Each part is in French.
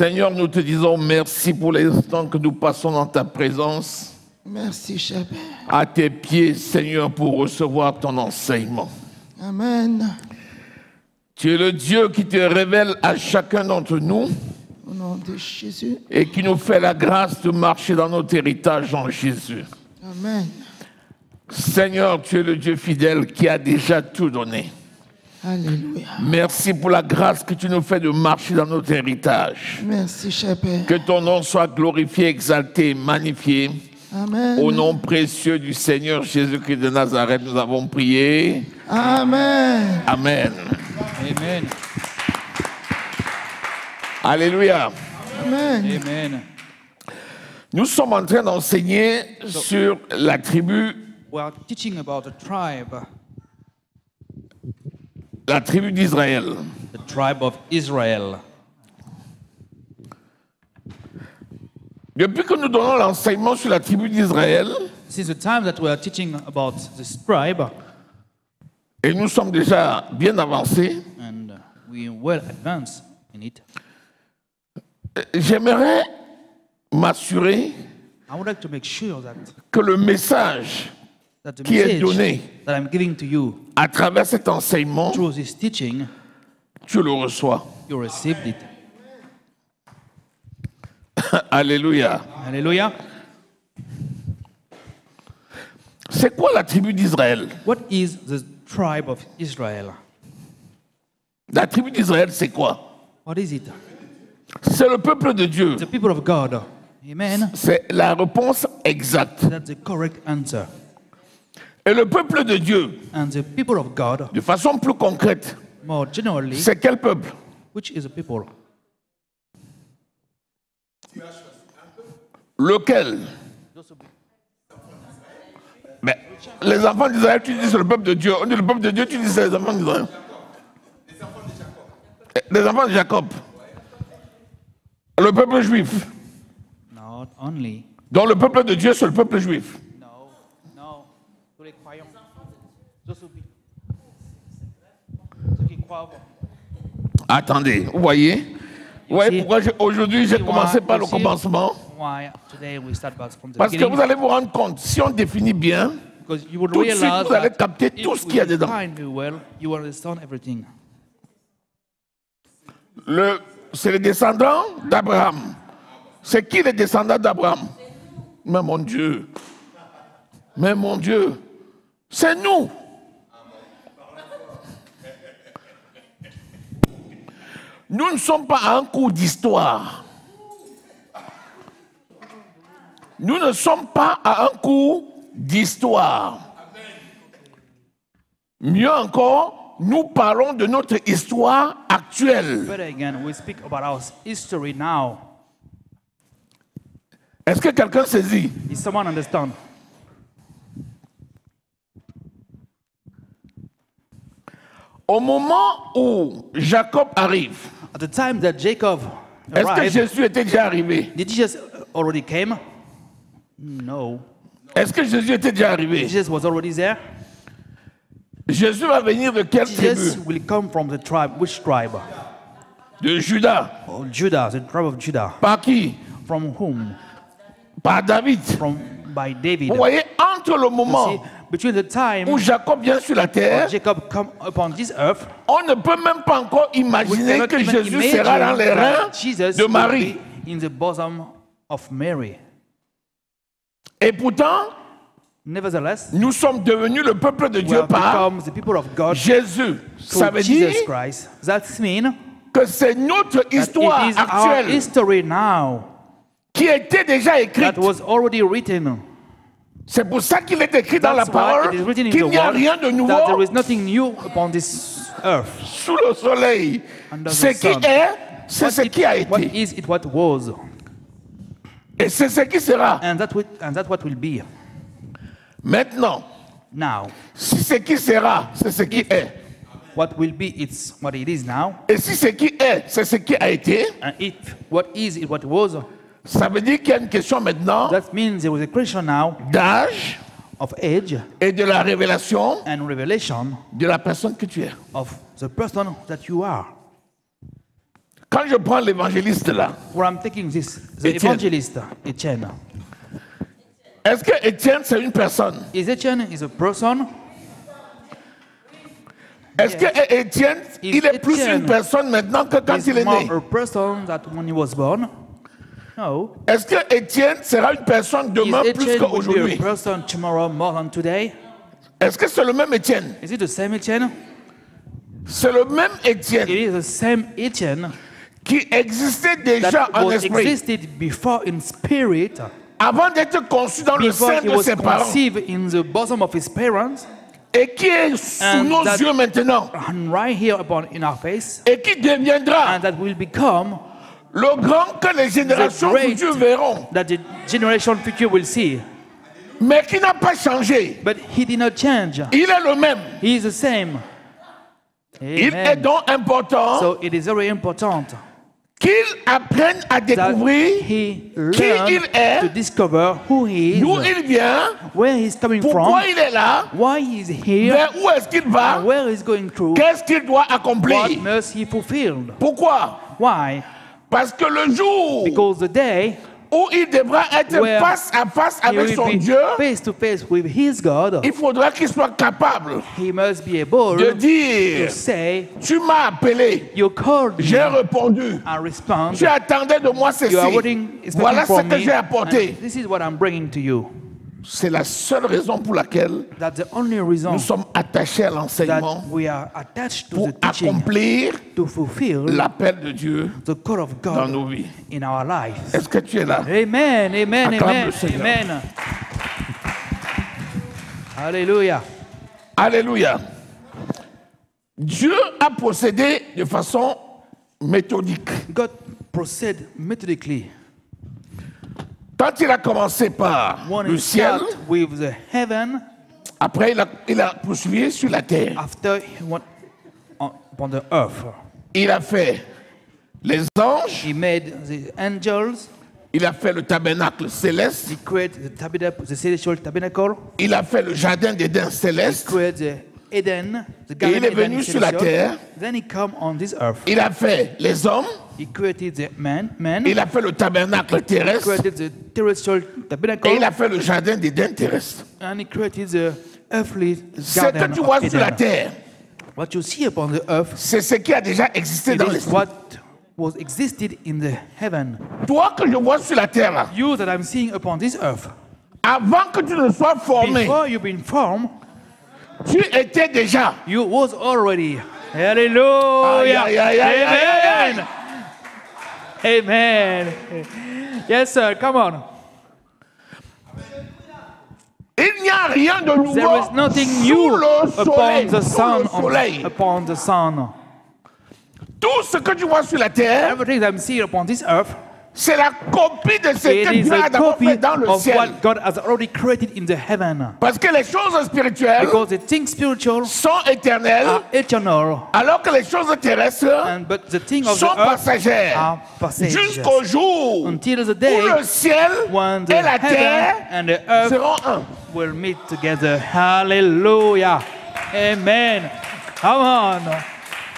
Seigneur, nous te disons merci pour l'instant que nous passons dans ta présence. Merci, cher Père. À tes pieds, Seigneur, pour recevoir ton enseignement. Amen. Tu es le Dieu qui te révèle à chacun d'entre nous. Au nom de Jésus. Et qui nous fait la grâce de marcher dans notre héritage en Jésus. Amen. Seigneur, tu es le Dieu fidèle qui a déjà tout donné. Alléluia. Merci pour la grâce que tu nous fais de marcher dans notre héritage. Merci, cher Père. Que ton nom soit glorifié, exalté, magnifié. Amen. Au nom précieux du Seigneur Jésus-Christ de Nazareth, nous avons prié. Amen. Amen. Amen. Alléluia. Amen. Amen. Nous sommes en train d'enseigner sur la tribu. We are teaching about La tribu d'Israël. the tribe of Israel. Depuis que nous donnons l'enseignement sur la tribu d'Israël, Since the time that we are teaching about this tribe, et nous sommes déjà bien avancés, and we well advanced in it, j'aimerais m'assurer I would like to make sure that, que le message that the qui est message donné that I'm giving to you à travers cet enseignement, through this teaching, tu le reçois. you received it. Alléluia. Hallelujah. C'est quoi la tribu d'Israël? What is the tribe of Israel? La tribu d'Israël, c'est quoi? What is it? C'est le peuple de Dieu. The people of God. Amen. C'est la réponse exacte. That's the correct answer. Et le peuple de Dieu, And the people of God, de façon plus concrète, more generally, c'est quel peuple? which is the people? Lequel? Mais les enfants d'Israël, tu dis c'est le peuple de Dieu. On dit le peuple de Dieu, tu dis c'est les enfants d'Israël. Les enfants de Jacob. Le peuple juif. Not only. Donc le peuple de Dieu, c'est le peuple juif. Non. Tous les croyants. Ceux qui croient. Attendez, vous voyez? Vous voyez pourquoi aujourd'hui j'ai commencé par le commencement? Why today we start from the Parce que beginning? vous allez vous rendre compte, si on définit bien, Because you will tout de suite realize vous allez that capter if tout ce we qu'il y a dedans. define it well, you will understand everything. C'est les descendants d'Abraham. C'est qui les descendants d'Abraham? Mais mon Dieu. Mais mon Dieu. C'est nous. Nous ne sommes pas à un cours d'histoire. Nous ne sommes pas à un cours d'histoire. Mieux encore, nous parlons de notre histoire actuelle. But again, we speak about our history now. Est-ce que quelqu'un saisit? Is someone understand? Au moment où Jacob arrive, At the time that Jacob est-ce que arrived, Jésus était déjà arrivé? did Jesus already came? No. Est-ce que Jésus était déjà arrivé? Jesus was already there. Jésus va venir de quelle Jesus tribu? will come from the tribe. Which tribe? De Juda. Oh, Judah, the tribe of Judah. Par qui? From whom? Par David. By David. Vous voyez, entre le You see, moment between the time où Jacob vient sur la terre, Jacob come upon this earth, on ne peut même pas encore we imaginer cannot que even Jésus imagine sera dans les reins that Jesus de will Marie. be in the bosom of Mary. Et pourtant, Nevertheless, nous sommes devenus le peuple de we Dieu have par become the people of God Jésus. Ça through veut dire Jesus Christ. That means que c'est notre that histoire it is our actuelle history now qui était déjà écrite. that was already written. C'est pour ça qu'il est écrit dans la That's why parole it is written in qu'il the n'y a word rien de that there nouveau is nothing new upon this earth. sous le soleil. Under the Ce qui sun. est, c'est ce qui a What été. is it, what was, Et c'est ce qui sera. and that what will be. Maintenant, Now, si ce qui sera, c'est ce qui est. what will be, it's what it is now, Et si ce qui est, c'est ce qui a été, and if what is it, what was, ça veut dire qu'il y a une question maintenant that means there was a question now d'âge of age et de la révélation and revelation de la personne que tu es. of the person that you are. Quand je prends l'évangéliste là, where I'm taking this, the Etienne. evangelist, Etienne. est-ce que Étienne c'est une personne? Is Etienne is a person? Est-ce que Étienne, Is il est plus Etienne une personne maintenant que quand Is il est né? more a person that when he was born? No. Est-ce que Étienne sera une personne Is demain plus Etienne will be qu'aujourd'hui? a person tomorrow more than today? Est-ce que c'est le même Étienne? Is it the same Etienne? C'est le même Étienne It is the same Etienne qui existait déjà that en was esprit existed before in spirit, avant d'être conçu dans le before sein he de was ses parents conceived in the bosom of his parents, et qui est sous And nos that- yeux maintenant and right here upon in our face, et qui deviendra and that will become le grand que les générations great- futures verront, that the generation future will see. mais qui n'a pas changé. But he did not change. Il est le même. He is the same. Il est Amen. donc important So it is very important qu'il apprenne à that découvrir he qui il learn est, to discover who he d'où is, il vient, where he's coming from, pourquoi il est là, why he is here, vers où est-ce qu'il va, and where he's going through, qu'est-ce qu'il doit what accomplir. must he fulfill. Pourquoi? Why? Parce que le jour Because the day où il devra être Where face à face he avec will son be Dieu, face to face with his God, il faudra qu'il soit capable he must be able de to dire, say, tu m'as appelé, you called me j'ai répondu, and respond. tu attendais de moi ceci, You are waiting, voilà expecting ce from que me. j'ai apporté. And this is what I'm bringing to you. C'est la seule raison pour laquelle That's the only reason nous sommes attachés à that l'enseignement we are attached to pour the teaching accomplir to fulfill l'appel de Dieu the call of dans God nos vies. in our life. Est-ce que tu es là? Amen, amen, Acclame amen, le Seigneur. amen. Hallelujah. Alléluia. Dieu a procédé de façon méthodique. God proceed methodically. Quand il a commencé par When le he ciel, start with the heaven, après il a poursuivi sur la terre. after he went upon the earth, Il a fait les anges, he made the angels, il a fait le tabernacle céleste, he created the tabernacle, the celestial tabernacle, il a fait le jardin d'Éden he céleste, created the Eden, the et garden il est Eden venu sur la celestial. terre, Then he come on this earth. il a fait les hommes, He created the man, il a fait le tabernacle terrestre, created the terrestrial tabernacle, et il a fait le jardin d'Éden terrestre. and he created the earthly Ce garden que tu vois of sur la Eden. terre, What you see upon the earth, c'est ce qui a déjà existé it dans is l'esprit. what was existed in the heaven. Toi que je vois sur la terre, là, You that I'm seeing upon this earth, avant que tu ne sois formé, before you've been formed, tu étais déjà. you was already. Hallelujah. Aïe, aïe, aïe, aïe, aïe, Amen. Amen. Yes, sir. Come on. Il n'y a rien de nouveau There is nothing sous new le soleil. upon the Sous sun. le soleil. Upon the sun. Tout ce que tu vois sur la terre, Everything that I'm seeing upon this earth, c'est la copie de ce it que is Dieu a a d'abord copy fait dans le of ciel. what God has already created in the heaven. Parce que les choses spirituelles Because the things spiritual sont éternelles, are eternal, alors que les choses terrestres but the things of sont the earth passagères. are passages. Jusqu'au jour Until the où day le ciel when the et la heaven terre and the earth seront un. will meet together. Hallelujah. Amen. Come on.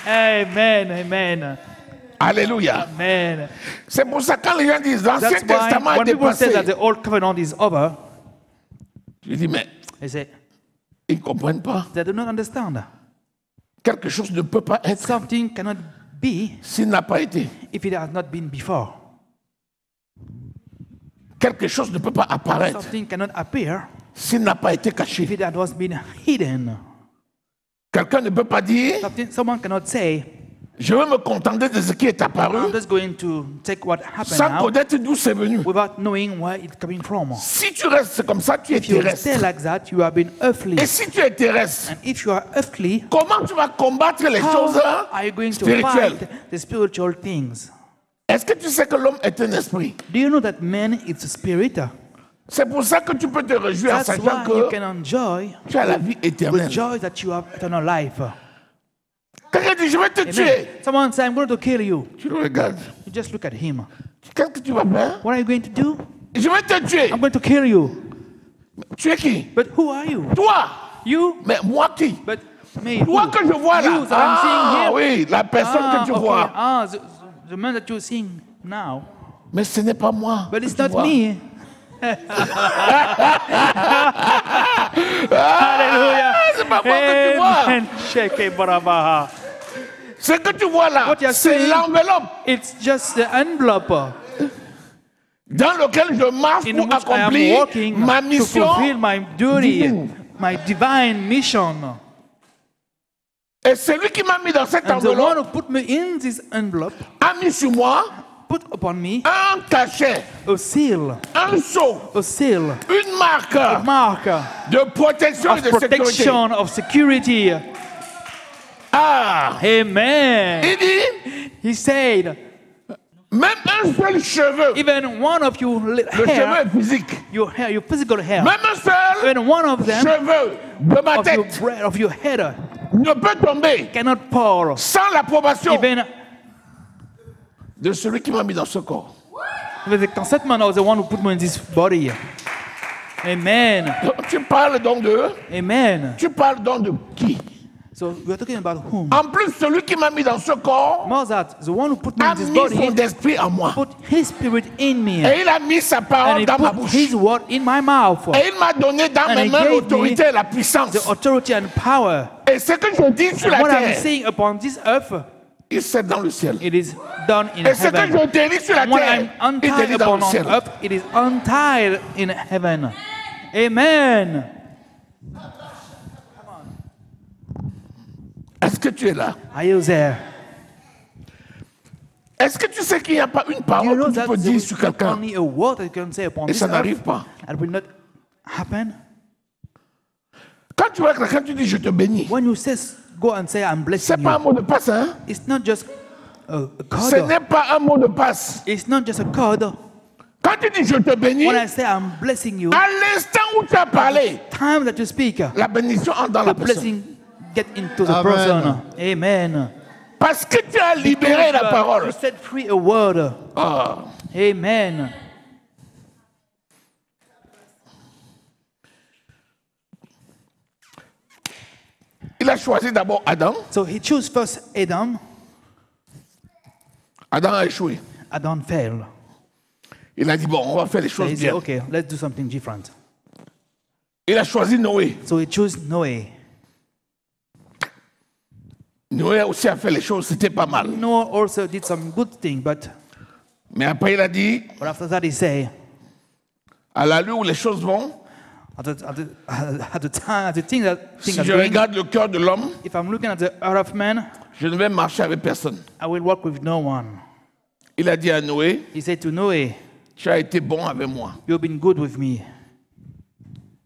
Amen. Amen. Alléluia. Amen. C'est pour ça que quand les gens disent l'Ancien That's why Testament est when people say dépassé, that the old covenant is over, je dis mais they say ils ne comprennent pas. they do not understand. Quelque chose ne peut pas être Something cannot be s'il n'a pas été. if it has not been before. Quelque chose ne peut pas apparaître Something cannot appear s'il n'a pas été if caché. it has been hidden. Quelqu'un ne peut pas dire Someone cannot say, je veux me contenter de ce qui est apparu I'm just going to take what happened sans now connaître d'où c'est venu. without knowing where it's coming from. Si tu restes comme ça, tu es If you terrestre. stay like that, you have been earthly. Et si tu es terrestre, And if you are earthly, comment tu vas combattre les choses how are you going to spirituelles? fight the spiritual things? Est-ce que tu sais que l'homme est un esprit? Do you know that man is a spirit? C'est pour ça que tu peux te réjouir en That's sachant why you que can enjoy tu as la vie with éternelle. joy that you have eternal life. Quelqu'un dit je vais te Amen. tuer. Someone say, I'm going to kill you. Tu le regardes. You just look at him. Qu'est-ce que tu vas faire? What are you going to do? Je vais te tuer. I'm going to kill you. Tu es qui? But who are you? Toi. You? Mais moi qui? But me. Toi Who? que je vois là. You that I'm seeing Ah here. oui, la personne que tu okay. vois. Ah, the man that you're seeing now, Mais ce n'est pas moi. but que it's tu not vois. me. Hallelujah. C'est pas moi que tu vois. Amen. Sheke barabaha. Ce que tu vois là, What you are c'est seeing- l'enveloppe It's just the envelope dans laquelle je marche in pour which I am accomplir working ma to mission. fulfill my duty, divine. my divine mission. Et celui qui m'a mis dans cette And the one enveloppe who put me in this envelope a mis sur moi put upon me un cachet, a seal, un sceau, une marque a mark de protection et of de sécurité. protection, of security. Ah, Amen. il dit, He said, même un seul cheveu, even one of you le cheveu hair, est physique, your hair, your physical hair, même un seul even one of them cheveu de ma of your, tête of your head ne peut tomber cannot fall. sans l'approbation Even de celui qui m'a mis dans ce corps. with the consentment of the one who put me in this body. Amen. Tu parles donc de... Amen. Tu parles donc de qui? So we're talking about whom? En plus, celui qui m'a mis dans ce corps More that the one who put me a in this mis son body esprit en moi. put his spirit in me. Et il a mis sa And parole he dans ma put bouche. his word in my mouth. Et il m'a donné dans And mes he mains gave l'autorité me et la puissance. The authority and power. Et ce que je dis sur And la what I'm terre, saying upon this earth, il s'est dans le ciel. it is done in Et ce que heaven. je délie sur la And what I'm terre, il untied délie dans upon le on ciel. earth, it is untied in heaven. Amen. Est-ce que tu es là? Are you there? Est-ce que tu sais qu'il n'y a pas une You parole know que tu that peux there dire is sur not quelqu'un only a word that you can say upon et this ça n'arrive earth, pas? and will not happen. Quand tu vois quelqu'un, tu dis je te bénis. When you say, go and say, I'm C'est blessing pas un you, mot de passe, hein? it's not just a Ce code. n'est pas un mot de passe. It's not just a code. Quand tu dis je te bénis, When I say I'm blessing you, à l'instant où tu as parlé, time that you speak, la bénédiction entre dans the la personne. blessing get into the Amen. person. Amen. Parce que tu as libéré la You parole. set free a word. Ah. Amen. Il a choisi d'abord Adam. So he chose first Adam. Adam a échoué. Adam failed. Il a dit bon, on va faire les So choses he said, bien. okay, let's do something different. Il a choisi Noé. So he chose Noah. Noé aussi a fait les choses, c'était pas mal. Noah also did some good thing, but Mais après, il a dit, after that he say, à l'allure où les choses vont, at the thing that si things are je going, regarde le cœur de l'homme, if I'm looking at the heart of man, je ne vais marcher avec personne. I will walk with no one. Il a dit à Noé, He said to Noah, tu as été bon avec moi. you've been good with me.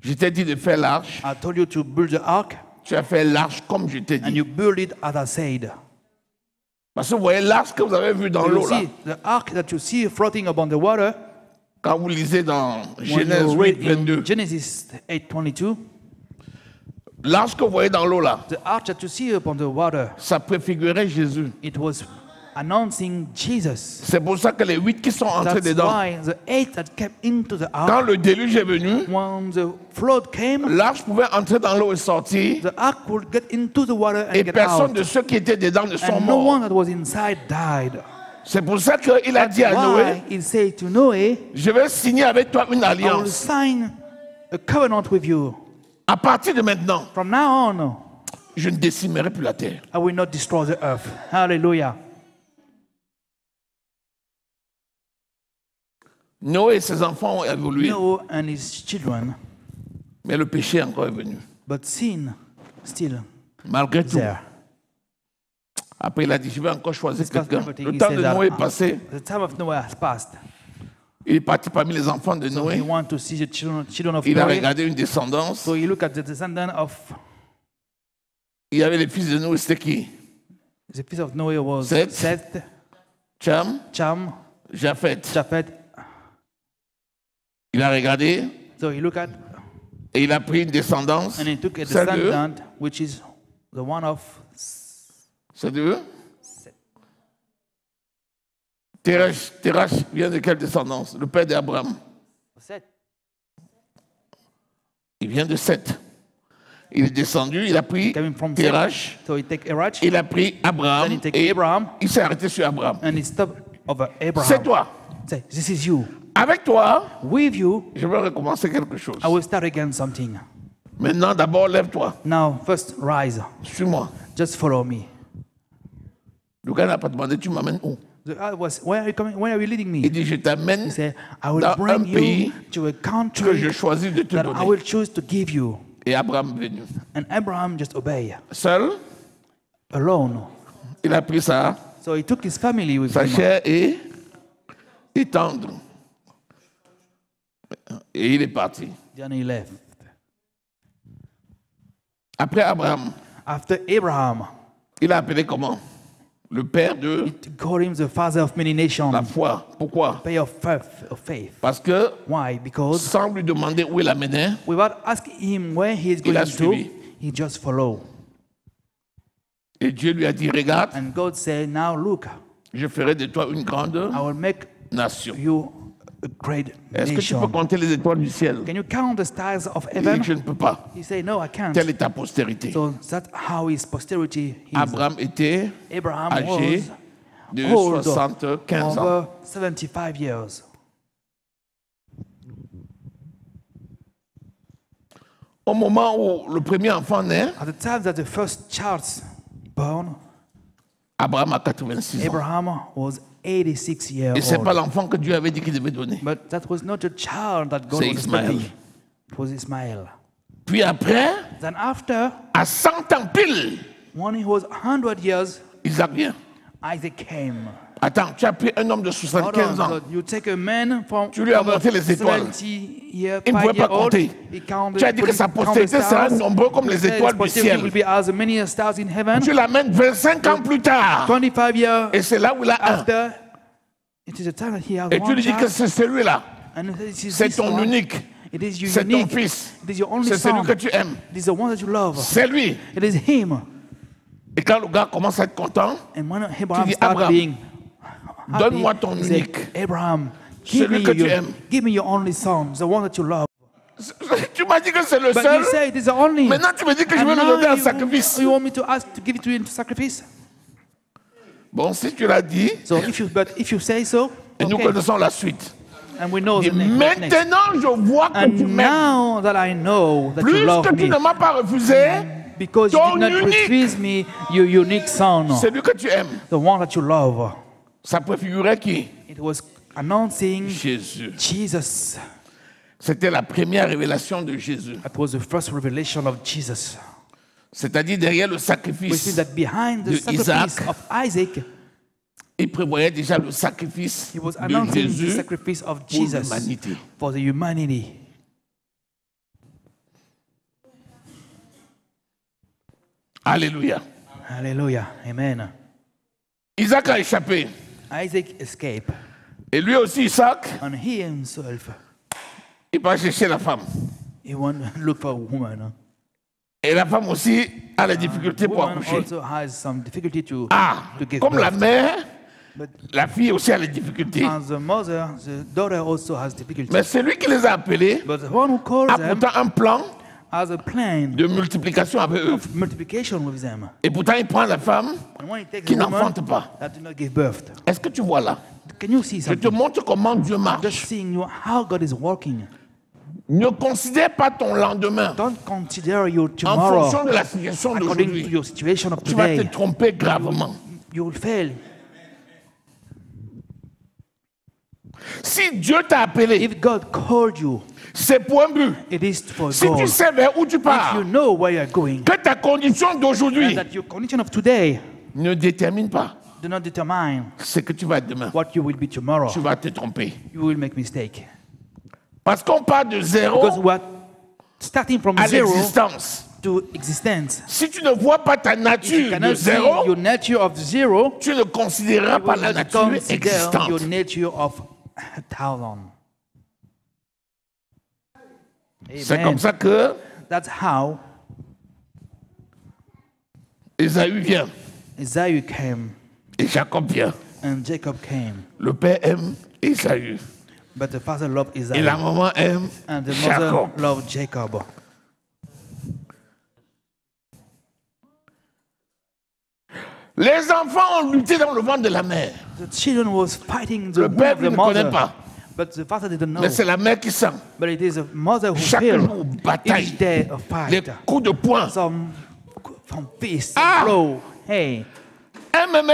Je t'ai dit de faire l'arche. I told you to build the ark, Tu as fait l'arche comme je t'ai and dit. you build it as I said. Parce que vous voyez l'arche que vous avez vue dans So you l'eau là. see, the ark that you see floating upon the water, Quand vous lisez dans when Genèse you 8, read in 22, Genesis 8:22, l'arche que vous voyez dans l'eau là, the ark that you see upon the water, ça préfigurait Jésus. it was announcing Jesus. C'est pour ça que les 8 qui sont entrés That's dedans, why the 8 that came into the quand ark, le déluge est venu, when the flood came, l'arche pouvait entrer dans l'eau et sortir, the ark would get into the water and et get personne out. de ceux qui étaient dedans ne sont And no morts. one that was inside died. C'est pour ça qu'il a That's dit à Noé, why he said to Noah, je vais signer avec toi une I will alliance. sign a covenant with you. À partir de maintenant, From now on, je ne décimerai plus la terre. I will not destroy the earth. Hallelujah. Noé et ses enfants ont évolué, Noah and his children, mais le péché est encore venu. but sin still Malgré tout. there. Après, il a dit, je vais encore choisir Discuss quelqu'un. everything. Le He temps said de that, Noé est passé. The time of Noah has passed. Il est parti parmi les enfants de He Noé. want to see the children of Il a Noah. regardé une descendance. So he looked at the descendant of Il y avait les fils de Noé, c'était qui? the piece of Noah was Seth. Seth, Cham, Cham, Japheth. Japheth. Il a regardé So he looked at et il a pris une descendance. and he took a Celle de, descendant which is the one of c'est de Terach vient de quelle descendance? Le père d'Abraham. Seth. Il vient de Seth. Il est descendu, il a pris Coming from Terach, so he take Erach, il a pris Abraham then he take et Abraham, il s'est arrêté sur Abraham. and he stopped over Abraham. C'est toi. Say, this is you. Avec toi, With you, je vais recommencer quelque chose. I will start again something. Maintenant, d'abord, lève-toi. Now, first rise. Suis-moi. Just follow me. Le gars n'a pas demandé, tu m'amènes où? Where are you coming? Where are you leading Il me? dit, je t'amène He said, I will dans un bring pays you to a que country je choisis de te that I donner. will choose to give you. Et Abraham est venu. And Abraham just obeyed, Seul, alone. il a pris sa So he took his family with him. chair et tendre. Et il est parti. Then he left. Après Abraham, After Abraham, il a appelé comment? Le père de he called him the father of many nations. la foi. Pourquoi? Pay of faith. Parce que Why? Because sans lui demander où il amenait, without asking him where he is Il a going suivi. to, he just followed. et Dieu lui a dit, regarde, And God said, now look, je ferai de toi une grande I will make nation. you a great Est-ce que tu peux nation. compter les étoiles du ciel? Can you count the stars of Il dit, heaven? je ne peux pas. He said, no, I can't. Telle est ta postérité. So that's how his posterity is. Abraham était Abraham âgé was de old, 75 ans. over 75 years. Au moment où le premier enfant naît, At the time that the first child's born, Abraham a 86 ans. Abraham was 86 years Et ce n'est pas old. l'enfant que Dieu avait dit qu'il devait donner. But that was not a child that God C'est was Ismaël. expecting. It was Ismael. Puis après, Then after, à 100 ans pile, when he was 100 years, Isaac vient. Isaac came. Attends, tu as pris un homme de Hold 75 on, ans. but you take a man from Tu lui as over montré les étoiles. 70 years, Il ne pouvait 5 pas years old. compter. He counted, Tu as dit que sa postérité sera nombreux comme les étoiles du ciel. will be as many stars in heaven. Tu l'amènes 25 ans plus tard. 25 years Et c'est là où il a un. after, it is a time that he has Et tu one lui dis que child. c'est celui-là. And this is C'est this ton one. unique. It is your C'est ton unique. fils. It is your only C'est celui son. que tu aimes. It is the one that you love. C'est lui. It is him. Et quand le gars commence à être content, And when Abraham dis, started Abraham, being happy, donne-moi ton he said, unique. Abraham, Celui que tu aimes. give me your only son, the one that you love. tu m'as dit que c'est le But seul. you say it is the only. Maintenant, tu me dis que je And vais le now donner en you- sacrifice. You want me to ask to give it to you into sacrifice? Bon, si tu l'as dit, So if you say so, et nous okay. connaissons la suite. And we know Et the next. maintenant, je vois que tu And m'aimes. now that I know that you Plus love que tu me, ne m'as pas refusé, because you ton did not unique. refuse me your unique son, celui que tu aimes. the one that you love. Ça préfigurait qui? It was announcing Jésus. Jesus. C'était la première révélation de Jésus. That was the first revelation of Jesus. C'est-à-dire derrière le We see sacrifice, that behind the de sacrifice Isaac, of Isaac, il prévoyait déjà le sacrifice he was de announcing the Jésus sacrifice of pour Jesus l'humanité. for the humanity. Alléluia. Hallelujah. Amen. Isaac a échappé. Isaac escaped, Et lui aussi, Isaac, and he himself, il va chercher la femme. he went to look for a woman. Et la femme aussi a la difficulté pour Woman accoucher. also has some difficulty to give Comme la birth. mère, But la fille aussi a les difficultés. as the mother, the daughter also has difficulty. Mais celui qui les a appelés But the one who calls a them pourtant un plan has a plan de multiplication avec eux. of multiplication with them. Et pourtant, il prend la femme And when he takes qui a woman n'enfante pas. that did not give birth, Est-ce que tu vois là? can you see Je te something? montre comment Dieu Just marche. seeing you how God is working. Ne considère pas ton lendemain Don't consider your en tomorrow fonction de la situation according to d'aujourd'hui. your situation of Tu vas te today. tromper gravement. You will fail. Si Dieu t'a appelé, If God called you, c'est pour un but. it is for Si God. tu sais vers où tu If pars, you know where you are going, que ta condition and d'aujourd'hui that your condition of today ne détermine pas do not determine ce que tu vas être demain. what you will be tomorrow, Tu vas te tromper. you will make mistake. Parce qu'on part de Because zéro we are starting from à zero l'existence. to existence. Si tu ne vois pas ta If you nature de cannot see zéro, your nature of zero, tu ne considéreras you pas will la not nature consider existante. your nature of 1,000. C'est Amen. comme ça que That's how Ésaü vient Isaiah came et Jacob vient. and Jacob came. Le père aime Ésaü But the father loved et Isaiah la maman aime and the mother Jacob. loved Jacob. Les enfants ont lutté dans le ventre de la mère. The children was fighting the Le womb père of ne the connaît mother. pas. But the father didn't know. Mais c'est la mère qui sent. But it is a mother who Chaque feels jour, bataille. each day a Les fight. coups de poing. Some fists, Ah! blow. Hey, Elle-même,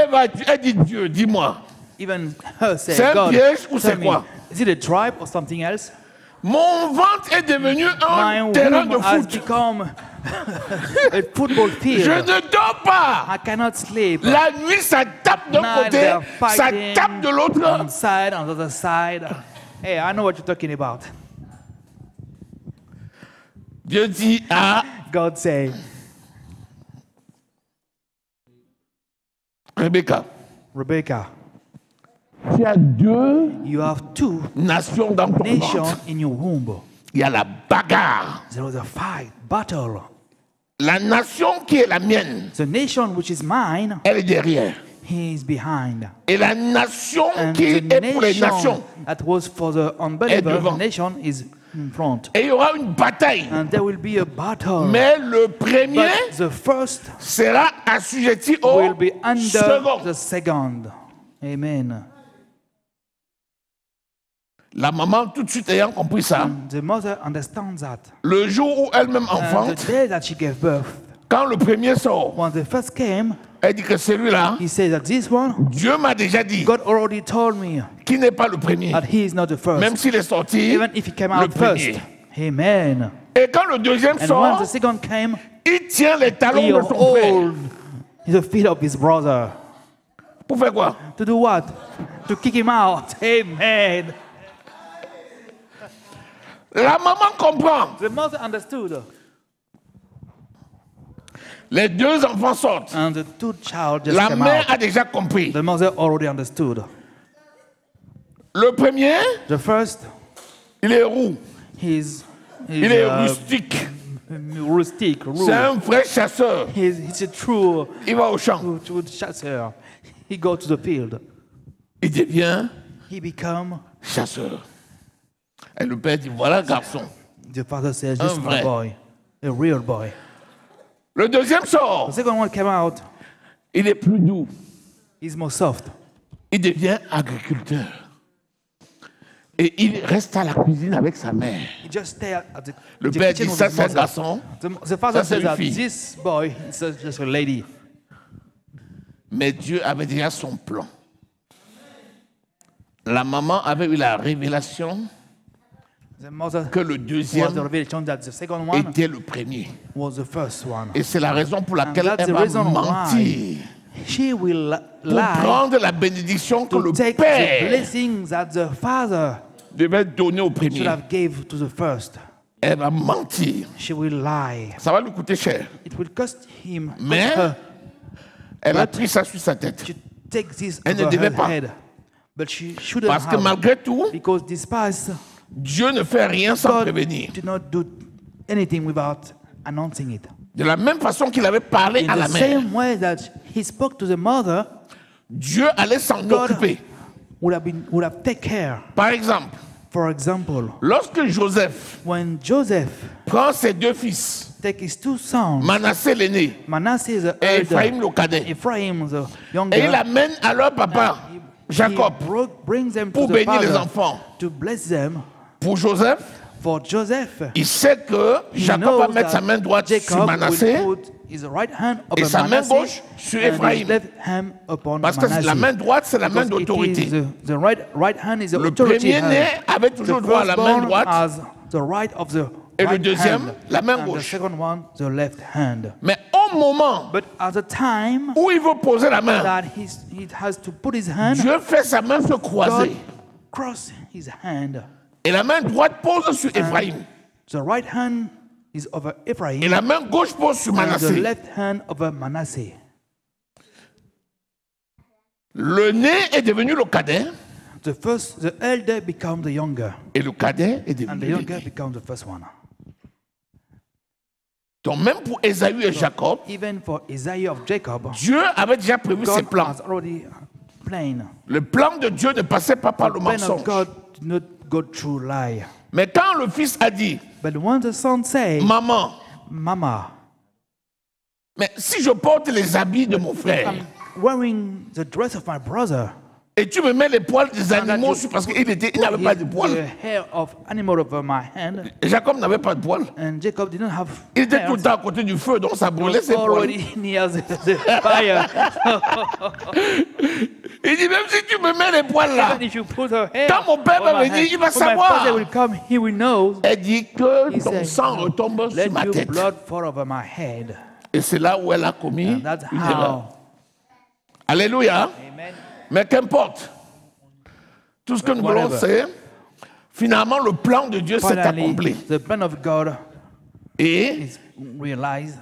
elle dit Dieu, dis-moi. even her said, C'est un God, piège ou tell c'est me, quoi? is it a tribe or something else? Mon ventre est devenu My un terrain de womb has foot. become a football Je field. ne dors pas. I cannot sleep. La nuit, ça tape d'un Night côté, they're ça fighting tape de l'autre. one side, on the other side. Hey, I know what you're talking about. Dieu dit, ah, God say, Rebecca, Rebecca, tu as deux you have two nations dans ton nations ventre. in your womb. Il y a la bagarre. There was a fight, battle. La nation qui est la mienne, The nation which is mine, elle est derrière. he is behind. Et la nation And qui the est pour les nations. nation that was for the unbeliever devant. nation is in front. Et il y aura une bataille. And there will be a battle. Mais le premier But the first sera assujetti au will be under second. the second. Amen. La maman, tout de suite ayant compris ça, The mother understands that. le jour où elle-même And enfante, the day that she gave birth, quand le premier sort, when the first came, elle dit que celui-là, he said that this one, Dieu m'a déjà dit God already told me qu'il n'est pas le premier, that he is not the first. même s'il est sorti Even if he came le out first. premier. Amen. Et quand le deuxième And when sort, the second came, il tient les talons he de son frère. hold the feet of his brother. Pour faire quoi? To do what? To kick him out. Amen. La maman comprend. The mother understood. Les deux enfants sortent. And the two child just La came mère out. a déjà compris. The mother already understood. Le premier, The first, il est roux. he's Il est rustique. rustic, C'est un vrai chasseur. He's a true Il va au champ. chasser. He go to the field. Il devient He become, chasseur. Et le père dit, voilà garçon. the father says, this is my vrai. boy, a real boy. Le deuxième sort. The second one came out, Il est plus doux. he's more soft. Il devient agriculteur. Et il reste à la cuisine avec sa mère. He just stay at the, Le the père kitchen dit, with ça his c'est un mother. garçon. The father Ça, c'est says une that fille. this boy is just a lady. Mais Dieu avait déjà son plan. La maman avait eu la révélation The mother que le was the deuxième revelation that the second one était le premier. was the first one. Et c'est la raison pour laquelle that's elle the va reason mentir She will pour lie prendre la bénédiction que to le take the père blessings that the father devait donner au should premier. have gave to the first. Elle va mentir. She will lie. Ça va lui coûter cher. It will cost him. Mais her elle a pris ça sur sa tête. to take this Elle ne over devait her pas. head, but she shouldn't Parce que have. malgré tout, Because despite Dieu ne fait rien sans God prévenir. did not do anything without announcing it. De la même façon qu'il avait parlé In à la the mère, same way that he spoke to the mother, Dieu allait s'en God occuper. would have take care. Par exemple, For example, lorsque Joseph when Joseph prend ses deux fils, take his two sons, Manassé l'aîné Manasseh is the et Ephraim elder, le cadet, Ephraim the younger, et il amène à leur papa, Jacob, brings them pour to the bénir les father enfants. to bless them. Pour Joseph, For Joseph, il sait que he Jacob knows va mettre that sa main droite sur Jacob Manassé, will put his right hand et upon sa main Manasseh gauche sur and his Ephraim. left hand upon Parce que Manasseh. la main droite, c'est la main Because it d'autorité. is the right hand is the Le authority premier-né hand. avait The toujours droit à la main firstborn droite, has the right of the et le right deuxième, hand, la main and the gauche. second one, the left hand. mais au moment But at the time où il veut poser la main, that he has to put his hand, Dieu fait sa main se God croiser. cross his hand. Et la main droite pose sur Ephraim. The right hand is over Ephraim, Et la main gauche pose sur and the Manassé. left hand over Manasseh. Le né est devenu le cadet, The elder become the younger, et le cadet est and the devenu younger l'aîné. become the first one. Donc même pour Ésaü et Jacob, Even for Isaiah of Jacob, Dieu avait déjà prévu ses God plans. has already planned. Le plan de Dieu ne passait pas par le The plan of mensonge. God did not go through lie. Mais quand le fils a dit, But when the son say, maman, Mama, Mais si je porte les habits de mon frère, I'm wearing the dress of my brother. et tu me mets les poils des And that animaux you sur- parce qu'il n'avait put pas de the poils. hair of animal over my hand. Jacob n'avait pas de poils. And Jacob didn't have Il était hair. tout le temps à côté du feu, donc ça He brûlait was ses poils. already near the fire. Il dit, même si tu me mets les poils là, Even if you put her hair quand mon père on va my venir, hand, il va when my savoir. father will come, he will know. Elle dit que He ton said, sang retombe let sur ma your tête. blood fall over my head. Et c'est là où elle a commis And that's une erreur. how. Alléluia. Amen. Mais qu'importe. Tout ce que nous voulons, Whatever. c'est finalement le plan de Dieu s'est Finally, accompli. the plan of God Et is realized,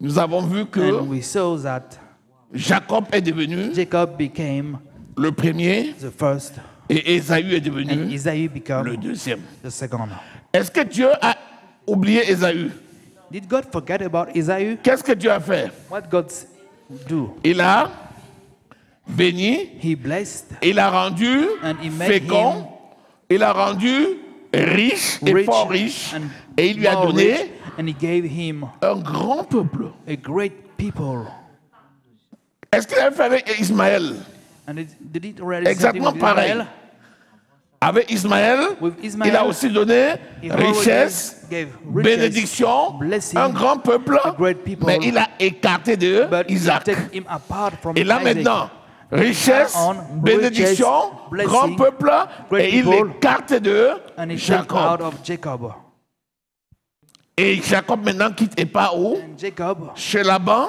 nous avons vu que and we saw that Jacob est devenu Jacob became le premier the first, et Ésaü est and devenu Isaiah le became deuxième. the second. Est-ce que Dieu a oublié Ésaü? Did God forget about Isaiah? Qu'est-ce que Dieu a fait? What God do? Il a béni, He blessed, il a rendu And he made fécond, him il a rendu riche et rich fort riche, and et il lui a more rich, donné and he gave him un grand peuple. a great people. Est-ce qu'il avait fait avec Ismaël? And did it already Exactement with pareil. Israel? Avec Ismaël, With Ismaël, il a aussi donné He already richesse, gave riches, bénédiction, blessing, un grand peuple, a great people, mais il a écarté de But he Isaac. took him apart from Et là Isaac. maintenant, richesse, On, bénédiction, riches, blessing, grand peuple, great et il people, écarte de And he took out Jacob. of Jacob. Et Jacob maintenant quitte et part où? And Jacob, Chez Laban,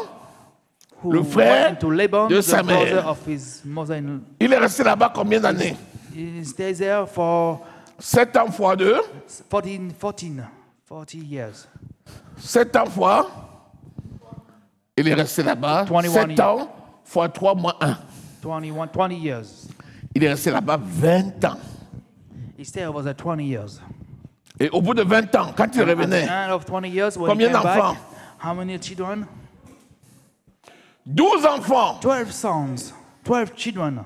who le frère went into Laban, de the sa mère. brother of his mother-in-law, il est resté là-bas combien d'années? he stays there for 7 ans fois 2, 40 years. 7 ans fois, il est resté là-bas, 21 7 ans fois 3 moins 1. 20 years. Il est resté là-bas 20 ans. He stayed over there 20 years. Et au bout de 20 ans, quand il At the revenait, end of 20 years, when Combien he came d'enfants? back, how many children? 12 enfants, 12 sons, 12 children,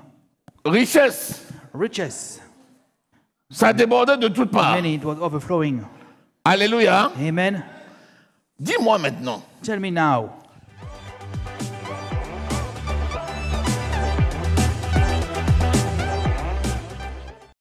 richesse, riches. ça débordait de toutes parts. Many, it was overflowing. Alléluia. Amen. Dis-moi maintenant, Tell me now,